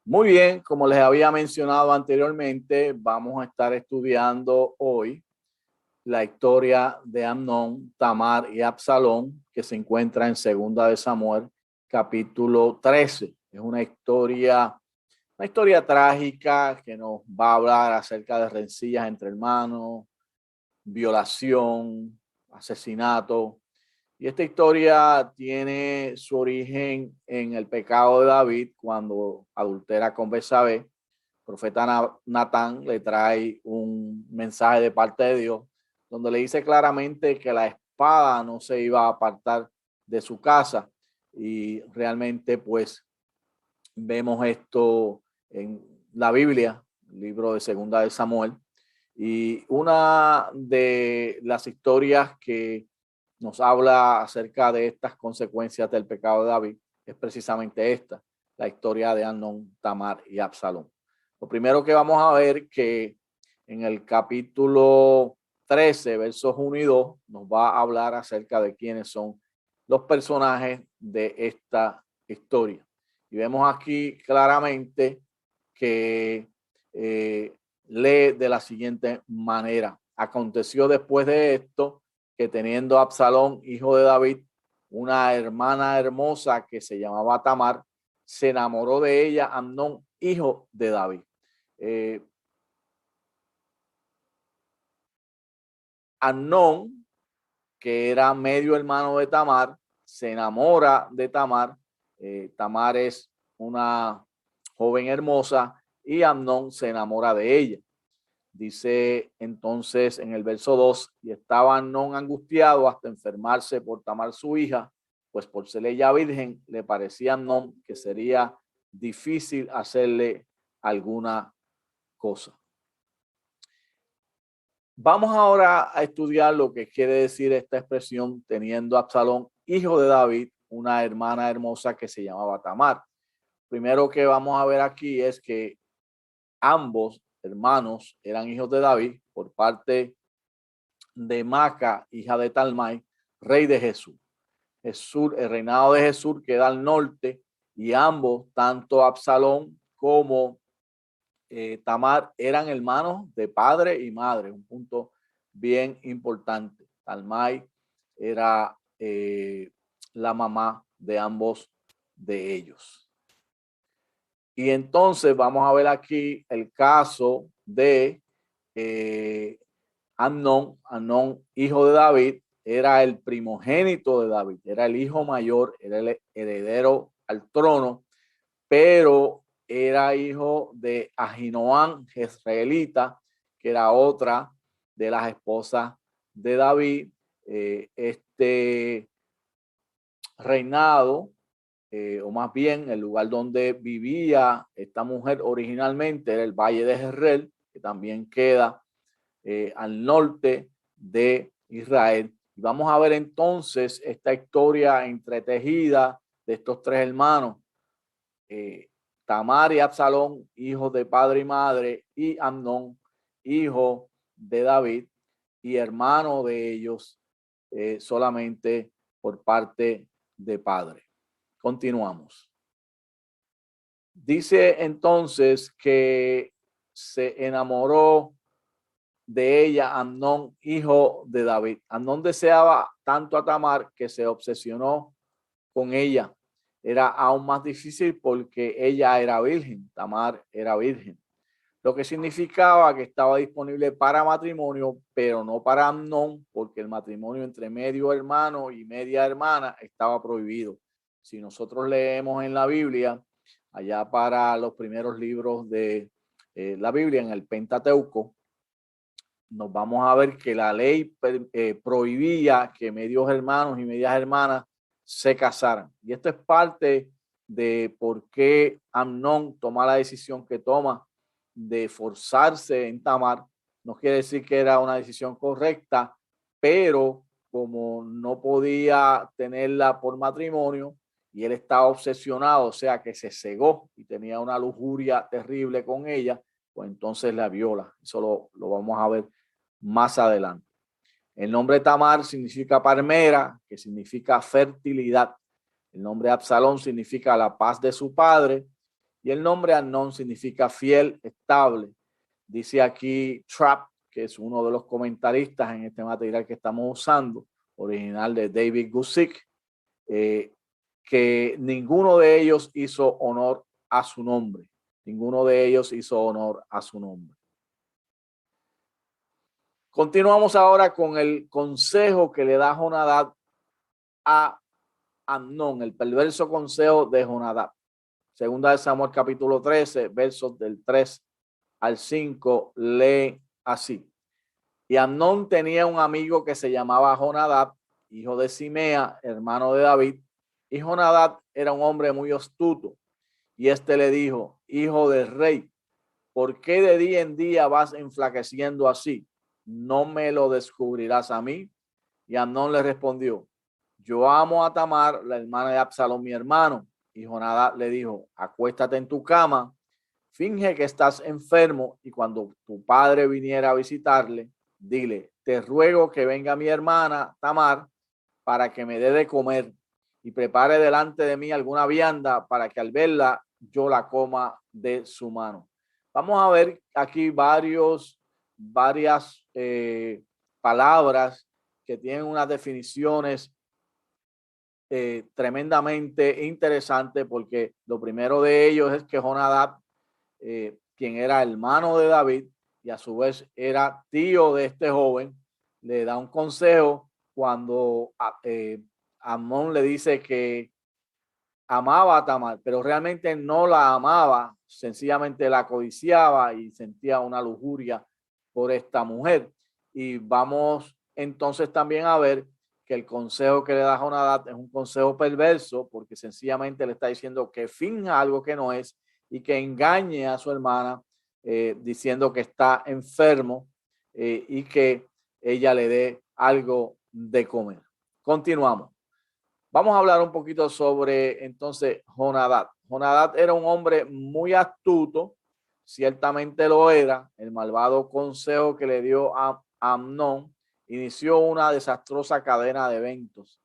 Muy bien, como les había mencionado anteriormente, vamos a estar estudiando hoy la historia de Amnón, Tamar y Absalón, que se encuentra en Segunda de Samuel, capítulo 13. Es una historia trágica que nos va a hablar acerca de rencillas entre hermanos, violación, asesinato. Y esta historia tiene su origen en el pecado de David cuando adultera con Betsabé. El profeta Natán le trae un mensaje de parte de Dios donde le dice claramente que la espada no se iba a apartar de su casa. Y realmente pues vemos esto en la Biblia, el libro de Segunda de Samuel. Y una de las historias que nos habla acerca de estas consecuencias del pecado de David es precisamente esta, la historia de Amnón, Tamar y Absalón. Lo primero que vamos a ver que en el capítulo 13, versos 1 y 2, nos va a hablar acerca de quiénes son los personajes de esta historia. Y vemos aquí claramente que lee de la siguiente manera. Aconteció después de esto que teniendo Absalón, hijo de David, una hermana hermosa que se llamaba Tamar, se enamoró de ella Amnón, hijo de David. Amnón, que era medio hermano de Tamar, se enamora de Tamar. Tamar es una joven hermosa y Amnón se enamora de ella. Dice entonces en el verso 2, y estaba Amnón angustiado hasta enfermarse por Tamar su hija, pues por ser ella virgen, le parecía a Amnón que sería difícil hacerle alguna cosa. Vamos ahora a estudiar lo que quiere decir esta expresión teniendo a Absalón, hijo de David, una hermana hermosa que se llamaba Tamar. Primero que vamos a ver aquí es que ambos hermanos eran hijos de David por parte de Maca, hija de Talmai, rey de Jesús. El reinado de Jesús queda al norte y ambos, tanto Absalón como Tamar, eran hermanos de padre y madre, un punto bien importante. Talmai era la mamá de ambos de ellos. Y entonces vamos a ver aquí el caso de Amnón, hijo de David, era el primogénito de David, era el hijo mayor, era el heredero al trono, pero era hijo de Ahinoam, jezreelita, que era otra de las esposas de David. Este reinado, o más bien el lugar donde vivía esta mujer originalmente era el Valle de Jezreel, que también queda al norte de Israel. Y vamos a ver entonces esta historia entretejida de estos tres hermanos, Tamar y Absalón, hijos de padre y madre, y Amnón, hijo de David y hermano de ellos solamente por parte de padre. Continuamos. Dice entonces que se enamoró de ella Amnón, hijo de David. Amnón deseaba tanto a Tamar que se obsesionó con ella. Era aún más difícil porque ella era virgen, Tamar era virgen, lo que significaba que estaba disponible para matrimonio, pero no para Amnón, porque el matrimonio entre medio hermano y media hermana estaba prohibido. Si nosotros leemos en la Biblia, allá para los primeros libros de la Biblia, en el Pentateuco, nos vamos a ver que la ley prohibía que medios hermanos y medias hermanas se casaran. Y esto es parte de por qué Amnón toma la decisión que toma de forzarse en Tamar. No quiere decir que era una decisión correcta, pero como no podía tenerla por matrimonio y él estaba obsesionado, o sea que se cegó y tenía una lujuria terrible con ella, pues entonces la viola. Eso lo vamos a ver más adelante. El nombre Tamar significa palmera, que significa fertilidad. El nombre Absalón significa la paz de su padre. Y el nombre Amnón significa fiel, estable. Dice aquí Trapp, que es uno de los comentaristas en este material que estamos usando, original de David Guzik, que ninguno de ellos hizo honor a su nombre. Ninguno de ellos hizo honor a su nombre. Continuamos ahora con el consejo que le da Jonadab a Amnón, el perverso consejo de Jonadab. Segunda de Samuel capítulo 13, versos del 3 al 5, lee así. Y Amnón tenía un amigo que se llamaba Jonadab, hijo de Simea, hermano de David. Y Jonadab era un hombre muy astuto. Y este le dijo, hijo del rey, ¿por qué de día en día vas enflaqueciendo así? ¿No me lo descubrirás a mí? Y Amnón le respondió, yo amo a Tamar, la hermana de Absalón, mi hermano. Y Jonadab le dijo, acuéstate en tu cama, finge que estás enfermo y cuando tu padre viniera a visitarle, dile, te ruego que venga mi hermana Tamar para que me dé de comer y prepare delante de mí alguna vianda para que al verla yo la coma de su mano. Vamos a ver aquí varias palabras que tienen unas definiciones tremendamente interesantes, porque lo primero de ellos es que Jonadab, quien era hermano de David y a su vez era tío de este joven, le da un consejo cuando Amnón le dice que amaba a Tamar, pero realmente no la amaba, sencillamente la codiciaba y sentía una lujuria por esta mujer. Y vamos entonces también a ver que el consejo que le da Jonadab es un consejo perverso, porque sencillamente le está diciendo que finja algo que no es y que engañe a su hermana diciendo que está enfermo y que ella le dé algo de comer. Continuamos. Vamos a hablar un poquito sobre entonces Jonadab. Jonadab era un hombre muy astuto, ciertamente lo era. El malvado consejo que le dio a Amnón inició una desastrosa cadena de eventos.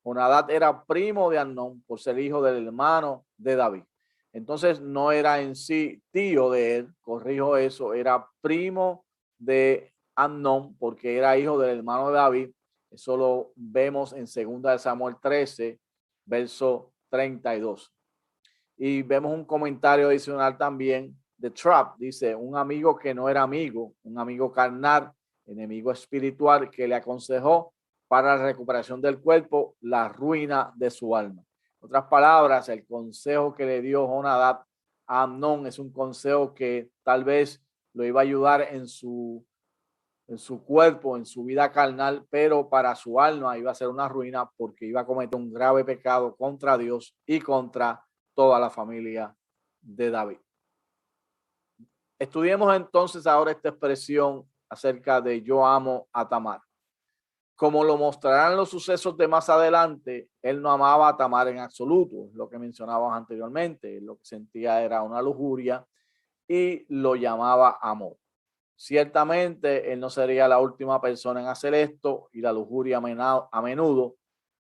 Jonadab era primo de Amnón por ser hijo del hermano de David. Entonces no era en sí tío de él, corrijo eso, era primo de Amnón porque era hijo del hermano de David. Eso lo vemos en 2 de Samuel 13, verso 32. Y vemos un comentario adicional también de Trapp. Dice, un amigo que no era amigo, un amigo carnal, enemigo espiritual que le aconsejó para la recuperación del cuerpo, la ruina de su alma. En otras palabras, el consejo que le dio Jonadab a Amnón es un consejo que tal vez lo iba a ayudar en su cuerpo, en su vida carnal, pero para su alma iba a ser una ruina porque iba a cometer un grave pecado contra Dios y contra toda la familia de David. Estudiemos entonces ahora esta expresión acerca de yo amo a Tamar. Como lo mostrarán los sucesos de más adelante, él no amaba a Tamar en absoluto, lo que mencionábamos anteriormente. Lo que sentía era una lujuria y lo llamaba amor. Ciertamente, él no sería la última persona en hacer esto y la lujuria a menudo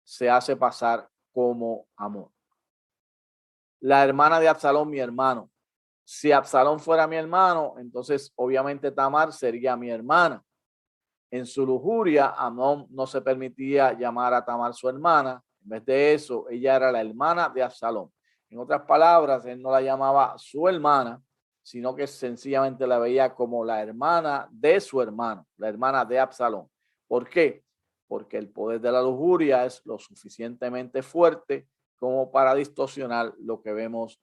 se hace pasar como amor. La hermana de Absalón, mi hermano. Si Absalón fuera mi hermano, entonces obviamente Tamar sería mi hermana. En su lujuria, Amnón no se permitía llamar a Tamar su hermana. En vez de eso, ella era la hermana de Absalón. En otras palabras, él no la llamaba su hermana, sino que sencillamente la veía como la hermana de su hermano, la hermana de Absalón. ¿Por qué? Porque el poder de la lujuria es lo suficientemente fuerte como para distorsionar lo que vemos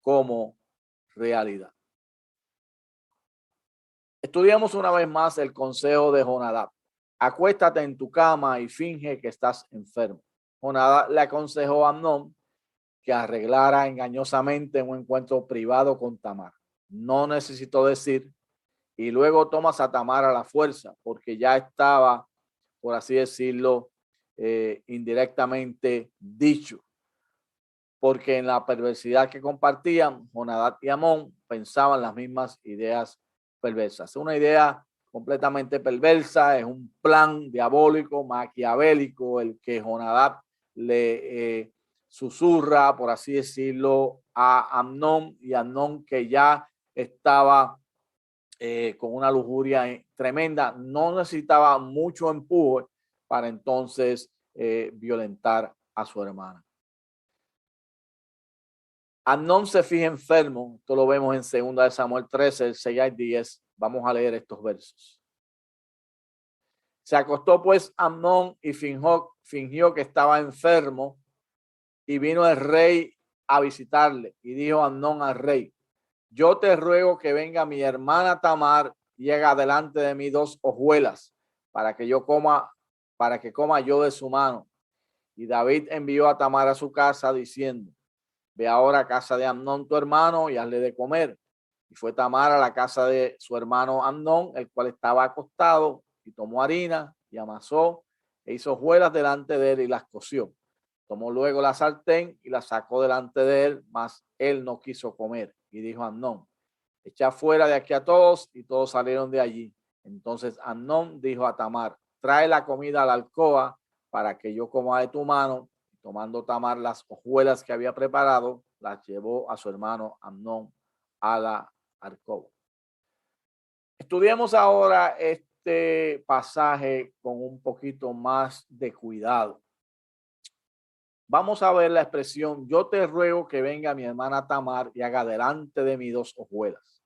como realidad. Estudiamos una vez más el consejo de Jonadab. Acuéstate en tu cama y finge que estás enfermo. Jonadab le aconsejó a Amnón que arreglara engañosamente un encuentro privado con Tamar. No necesitó decir, y luego tomas a Tamar a la fuerza, porque ya estaba, por así decirlo, indirectamente dicho. Porque en la perversidad que compartían, Jonadab y Amón pensaban las mismas ideas perversas. Es una idea completamente perversa, es un plan diabólico, maquiavélico, el que Jonadab le susurra, por así decirlo, a Amnón, y Amnón, que ya estaba con una lujuria tremenda, no necesitaba mucho empuje para entonces violentar a su hermana. Amnón se fija enfermo, esto lo vemos en 2 Samuel 13, el 6 al 10. Vamos a leer estos versos. Se acostó pues Amnón y fingió que estaba enfermo, y vino el rey a visitarle, y dijo Amnón al rey: yo te ruego que venga mi hermana Tamar y haga delante de mí 2 hojuelas para que coma yo de su mano. Y David envió a Tamar a su casa diciendo: ve ahora a casa de Amnón tu hermano y hazle de comer. Y fue Tamar a la casa de su hermano Amnón, el cual estaba acostado, y tomó harina y amasó e hizo hojuelas delante de él y las coció. Tomó luego la sartén y la sacó delante de él, mas él no quiso comer. Y dijo a Amnón: echa fuera de aquí a todos. Y todos salieron de allí. Entonces Amnón dijo a Tamar: trae la comida a la alcoba para que yo coma de tu mano. Y tomando Tamar las hojuelas que había preparado, las llevó a su hermano Amnón a la alcoba. Estudiemos ahora este pasaje con un poquito más de cuidado. Vamos a ver la expresión: yo te ruego que venga mi hermana Tamar y haga delante de mí 2 hojuelas.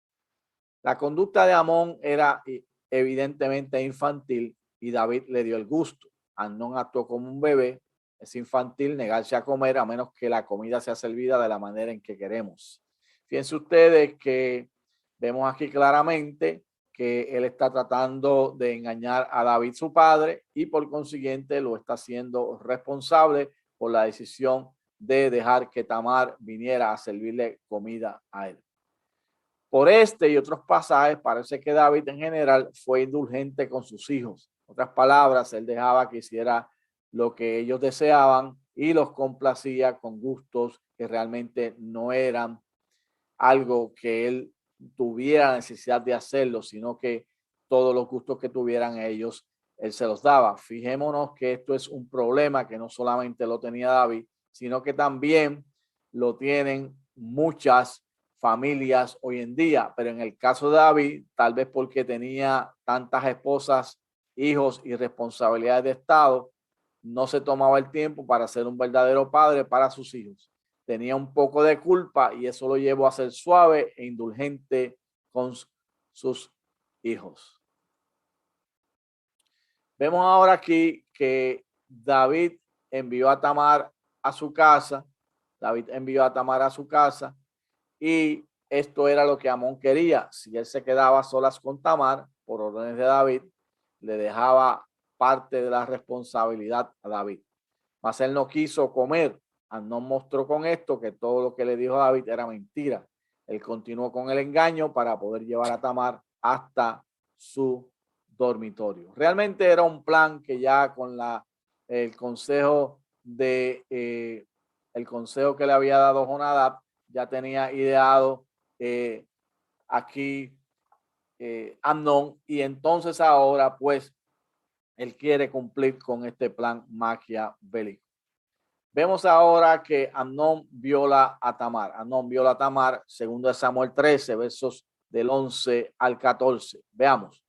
La conducta de Amnón era evidentemente infantil, y David le dio el gusto. Amnón actuó como un bebé. Es infantil negarse a comer a menos que la comida sea servida de la manera en que queremos. Fíjense ustedes que vemos aquí claramente que él está tratando de engañar a David, su padre, y por consiguiente lo está haciendo responsable por la decisión de dejar que Tamar viniera a servirle comida a él. Por este y otros pasajes, parece que David en general fue indulgente con sus hijos. En otras palabras, él dejaba que hiciera lo que ellos deseaban y los complacía con gustos que realmente no eran algo que él tuviera necesidad de hacerlo, sino que todos los gustos que tuvieran ellos, él se los daba. Fijémonos que esto es un problema que no solamente lo tenía David, sino que también lo tienen muchas familias hoy en día. Pero en el caso de David, tal vez porque tenía tantas esposas, hijos y responsabilidades de Estado, no se tomaba el tiempo para ser un verdadero padre para sus hijos. Tenía un poco de culpa y eso lo llevó a ser suave e indulgente con sus hijos. Vemos ahora aquí que David envió a Tamar a su casa. David envió a Tamar a su casa, y esto era lo que Amnón quería. Si él se quedaba a solas con Tamar, por órdenes de David, le dejaba parte de la responsabilidad a David. Mas él no quiso comer. Amnón mostró con esto que todo lo que le dijo a David era mentira. Él continuó con el engaño para poder llevar a Tamar hasta su dormitorio. Realmente era un plan que ya con el consejo el consejo que le había dado Jonadab, ya tenía ideado aquí Amnón, y entonces ahora pues él quiere cumplir con este plan maquiavélico. Vemos ahora que Amnón viola a Tamar. Amnón viola a Tamar, 2 Samuel 13, versos del 11 al 14. Veamos.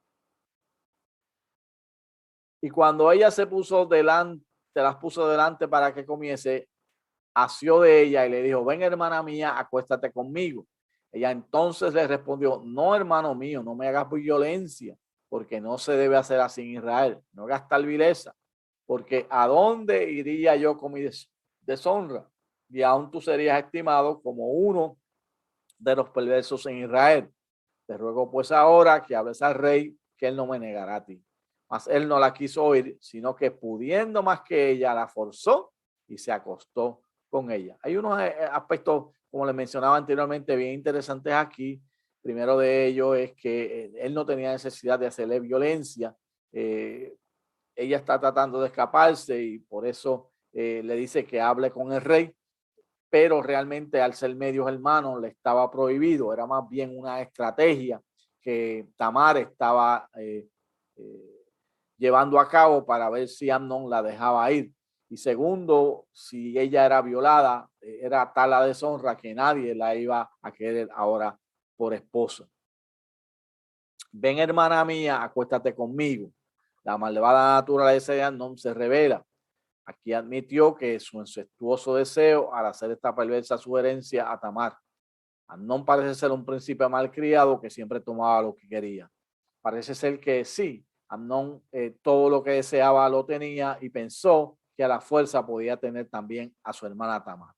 Y cuando ella se las puso delante para que comiese, asió de ella y le dijo: ven, hermana mía, acuéstate conmigo. Ella entonces le respondió: no, hermano mío, no me hagas violencia, porque no se debe hacer así en Israel. No hagas tal vileza, porque ¿a dónde iría yo con mi deshonra? Y aún tú serías estimado como uno de los perversos en Israel. Te ruego pues ahora que hables al rey, que él no me negará a ti. Mas él no la quiso oír, sino que pudiendo más que ella, la forzó y se acostó con ella. Hay unos aspectos, como les mencionaba anteriormente, bien interesantes aquí. Primero de ellos es que él no tenía necesidad de hacerle violencia. Ella está tratando de escaparse y por eso le dice que hable con el rey, pero realmente al ser medios hermanos le estaba prohibido. Era más bien una estrategia que Tamar estaba llevando a cabo para ver si Amnón la dejaba ir. Y segundo, si ella era violada, era tal la deshonra que nadie la iba a querer ahora por esposa. Ven, hermana mía, acuéstate conmigo. La malvada naturaleza de Amnón se revela. Aquí admitió que su incestuoso deseo al hacer esta perversa sugerencia a Tamar. Amnón parece ser un príncipe malcriado que siempre tomaba lo que quería. Parece ser que sí, Amnón todo lo que deseaba lo tenía y pensó que a la fuerza podía tener también a su hermana Tamar.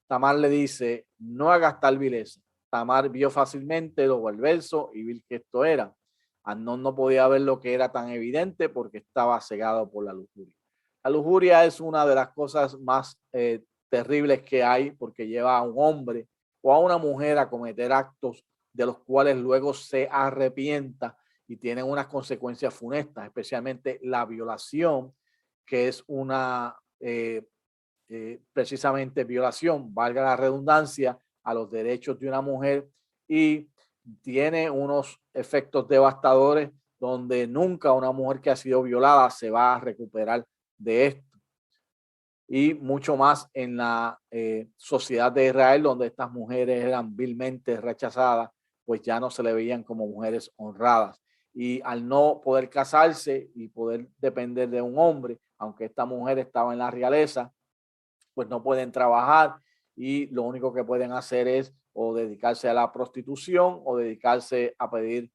Tamar le dice, no hagas tal vileza. Tamar vio fácilmente lo perverso y vil que esto era. Amnón no podía ver lo que era tan evidente porque estaba cegado por la lujuria. La lujuria es una de las cosas más terribles que hay porque lleva a un hombre o a una mujer a cometer actos de los cuales luego se arrepienta y tienen unas consecuencias funestas, especialmente la violación, que es una precisamente violación, valga la redundancia, a los derechos de una mujer y tiene unos efectos devastadores donde nunca una mujer que ha sido violada se va a recuperar de esto. Y mucho más en la sociedad de Israel, donde estas mujeres eran vilmente rechazadas, pues ya no se le veían como mujeres honradas. Y al no poder casarse y poder depender de un hombre, aunque esta mujer estaba en la realeza, pues no pueden trabajar y lo único que pueden hacer es o dedicarse a la prostitución o dedicarse a pedir,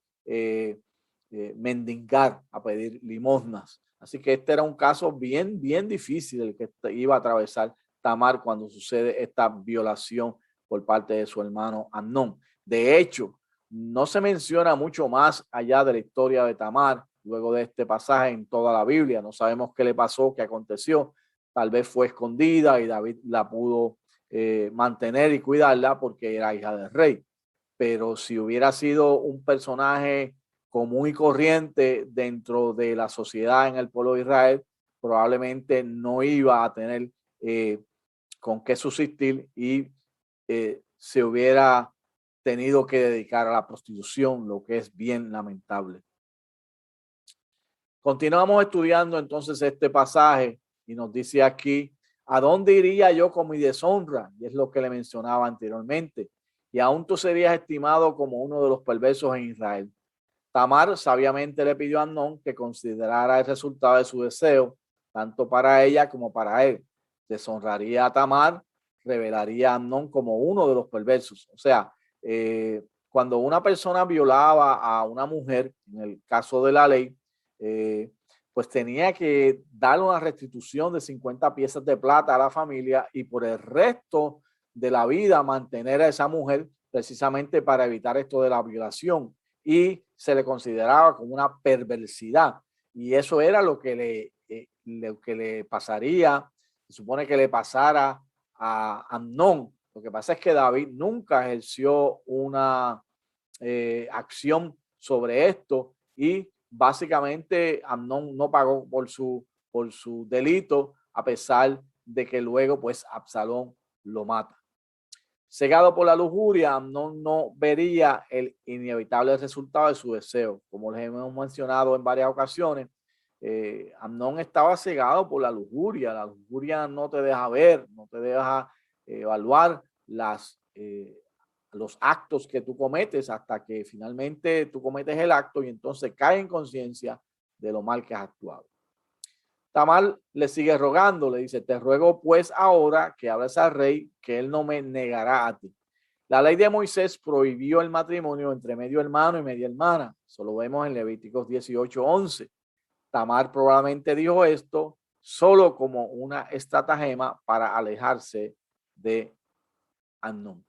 mendigar, a pedir limosnas. Así que este era un caso bien, bien difícil el que iba a atravesar Tamar cuando sucede esta violación por parte de su hermano Amnón. De hecho, no se menciona mucho más allá de la historia de Tamar luego de este pasaje en toda la Biblia. No sabemos qué le pasó, qué aconteció. Tal vez fue escondida y David la pudo mantener y cuidarla porque era hija del rey. Pero si hubiera sido un personaje común y corriente dentro de la sociedad en el pueblo de Israel, probablemente no iba a tener con qué subsistir y se hubiera tenido que dedicar a la prostitución, lo que es bien lamentable. Continuamos estudiando entonces este pasaje y nos dice aquí, ¿a dónde iría yo con mi deshonra? Y es lo que le mencionaba anteriormente. Y aún tú serías estimado como uno de los perversos en Israel. Tamar sabiamente le pidió a Amnón que considerara el resultado de su deseo, tanto para ella como para él. Deshonraría a Tamar, revelaría a Amnón como uno de los perversos. O sea, cuando una persona violaba a una mujer, en el caso de la ley, pues tenía que darle una restitución de 50 piezas de plata a la familia y por el resto de la vida mantener a esa mujer precisamente para evitar esto de la violación y se le consideraba como una perversidad y eso era lo que le pasaría, se supone que le pasara a Amnón. Lo que pasa es que David nunca ejerció una acción sobre esto y básicamente Amnón no pagó por su delito a pesar de que luego pues Absalón lo mata. Cegado por la lujuria, Amnón no vería el inevitable resultado de su deseo. Como les hemos mencionado en varias ocasiones, Amnón estaba cegado por la lujuria. La lujuria no te deja ver, no te deja evaluar los actos que tú cometes hasta que finalmente tú cometes el acto y entonces cae en conciencia de lo mal que has actuado. Tamar le sigue rogando, le dice, te ruego pues ahora que hables al rey, que él no me negará a ti. La ley de Moisés prohibió el matrimonio entre medio hermano y media hermana. Eso lo vemos en Levíticos 18:11. Tamar probablemente dijo esto solo como una estratagema para alejarse de Amnón.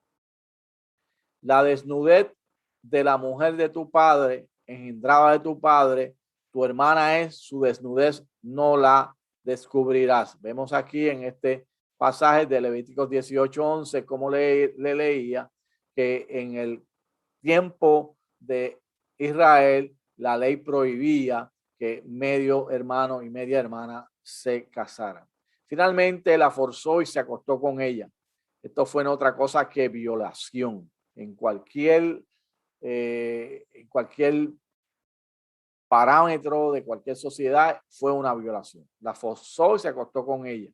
La desnudez de la mujer de tu padre, engendrada de tu padre, tu hermana es, su desnudez no la descubrirás. Vemos aquí en este pasaje de Levíticos 18:11, como le leía, que en el tiempo de Israel la ley prohibía que medio hermano y media hermana se casaran. Finalmente la forzó y se acostó con ella. Esto fue no otra cosa que violación. En cualquier parámetro de cualquier sociedad fue una violación. La forzó y se acostó con ella.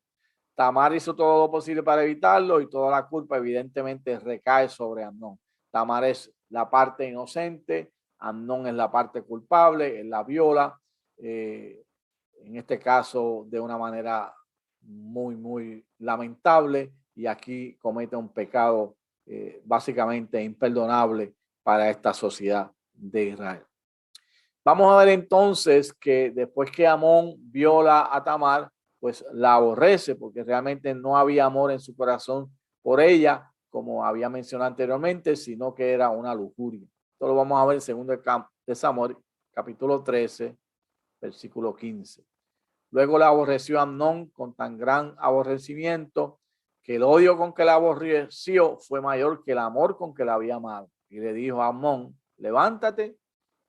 Tamar hizo todo lo posible para evitarlo y toda la culpa evidentemente recae sobre Amnón. Tamar es la parte inocente, Amnón es la parte culpable, él la viola, en este caso de una manera muy lamentable, y aquí comete un pecado básicamente imperdonable para esta sociedad de Israel. Vamos a ver entonces que después que Amón viola a Tamar, pues la aborrece porque realmente no había amor en su corazón por ella, como había mencionado anteriormente, sino que era una lujuria. Esto lo vamos a ver en 2 de Samuel, capítulo 13, versículo 15. Luego la aborreció Amnón con tan gran aborrecimiento que el odio con que la aborreció fue mayor que el amor con que la había amado. Y le dijo a Amnón, levántate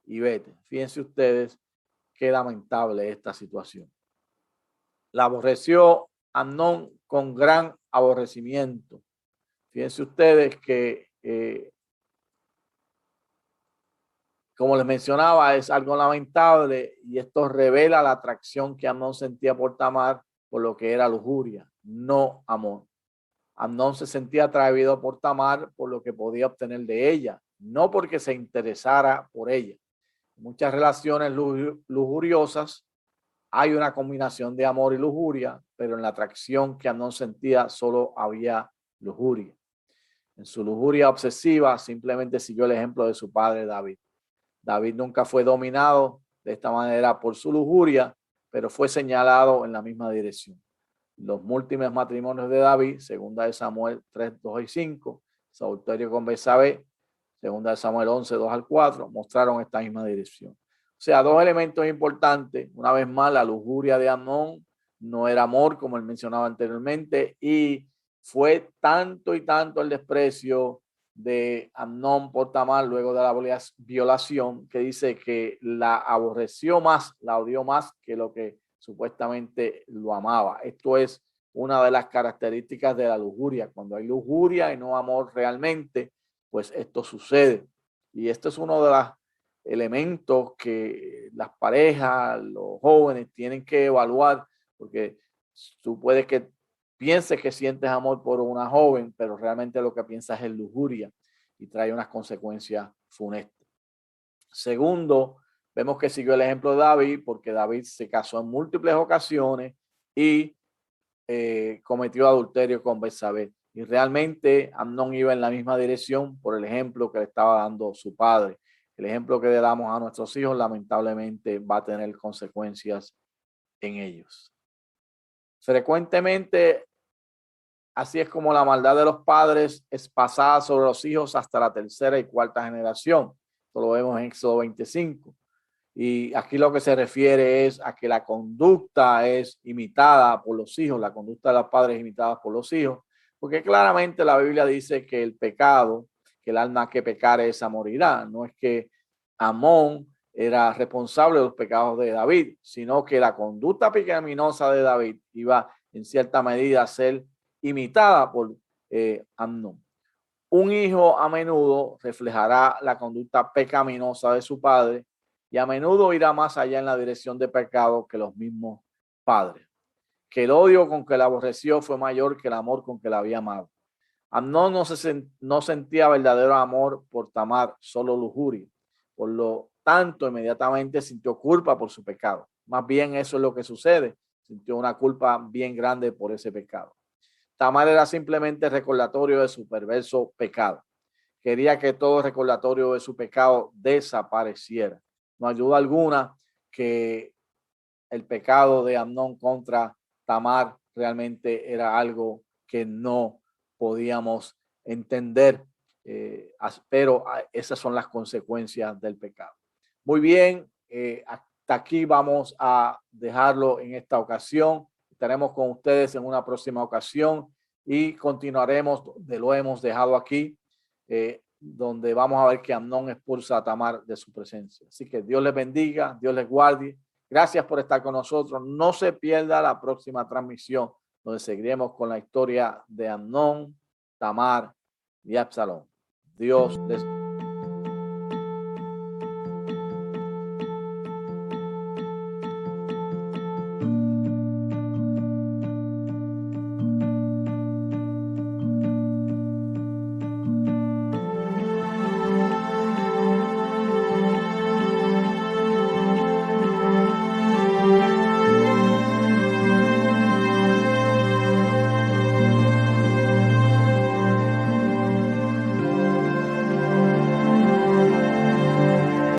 y vete. Fíjense ustedes qué lamentable esta situación. La aborreció Amnón con gran aborrecimiento. Fíjense ustedes que, como les mencionaba, es algo lamentable, y esto revela la atracción que Amnón sentía por Tamar, por lo que era lujuria, no amor. Amnón se sentía atraído por Tamar por lo que podía obtener de ella, no porque se interesara por ella. En muchas relaciones lujuriosas hay una combinación de amor y lujuria, pero en la atracción que Amnón sentía solo había lujuria. En su lujuria obsesiva simplemente siguió el ejemplo de su padre David. David nunca fue dominado de esta manera por su lujuria, pero fue señalado en la misma dirección. Los múltiples matrimonios de David, 2 de Samuel 3, 2 y 5, su adulterio con Betsabé, 2 de Samuel 11, 2 al 4, mostraron esta misma dirección. O sea, dos elementos importantes. Una vez más, la lujuria de Amnón no era amor, como él mencionaba anteriormente, y fue tanto y tanto el desprecio de Amnón por Tamar luego de la violación, que dice que la aborreció más, la odió más que lo que supuestamente lo amaba. Esto es una de las características de la lujuria. Cuando hay lujuria y no amor realmente, pues esto sucede. Y esto es uno de los elementos que las parejas, los jóvenes tienen que evaluar, porque tú puedes que pienses que sientes amor por una joven, pero realmente lo que piensas es lujuria y trae unas consecuencias funestas. Segundo, vemos que siguió el ejemplo de David, porque David se casó en múltiples ocasiones y cometió adulterio con Betsabé. Y realmente Amnón iba en la misma dirección por el ejemplo que le estaba dando su padre. El ejemplo que le damos a nuestros hijos lamentablemente va a tener consecuencias en ellos. Frecuentemente, así es como la maldad de los padres es pasada sobre los hijos hasta la tercera y cuarta generación. Esto lo vemos en Éxodo 25. Y aquí lo que se refiere es a que la conducta es imitada por los hijos, la conducta de los padres es imitada por los hijos, porque claramente la Biblia dice que el pecado, que el alma que pecare esa morirá. No es que Amón era responsable de los pecados de David, sino que la conducta pecaminosa de David iba en cierta medida a ser imitada por Amnón. Un hijo a menudo reflejará la conducta pecaminosa de su padre y a menudo irá más allá en la dirección de pecado que los mismos padres. Que el odio con que la aborreció fue mayor que el amor con que la había amado. Amnón no sentía verdadero amor por Tamar, solo lujuria. Por lo tanto, inmediatamente sintió culpa por su pecado. Más bien eso es lo que sucede. Sintió una culpa bien grande por ese pecado. Tamar era simplemente recordatorio de su perverso pecado. Quería que todo recordatorio de su pecado desapareciera. No ayuda alguna que el pecado de Amnón contra Tamar realmente era algo que no podíamos entender, pero esas son las consecuencias del pecado. Muy bien, hasta aquí vamos a dejarlo en esta ocasión. Estaremos con ustedes en una próxima ocasión y continuaremos donde lo hemos dejado aquí, donde vamos a ver que Amnón expulsa a Tamar de su presencia. Así que Dios les bendiga, Dios les guarde. Gracias por estar con nosotros. No se pierda la próxima transmisión, donde seguiremos con la historia de Amnón, Tamar y Absalón. Dios les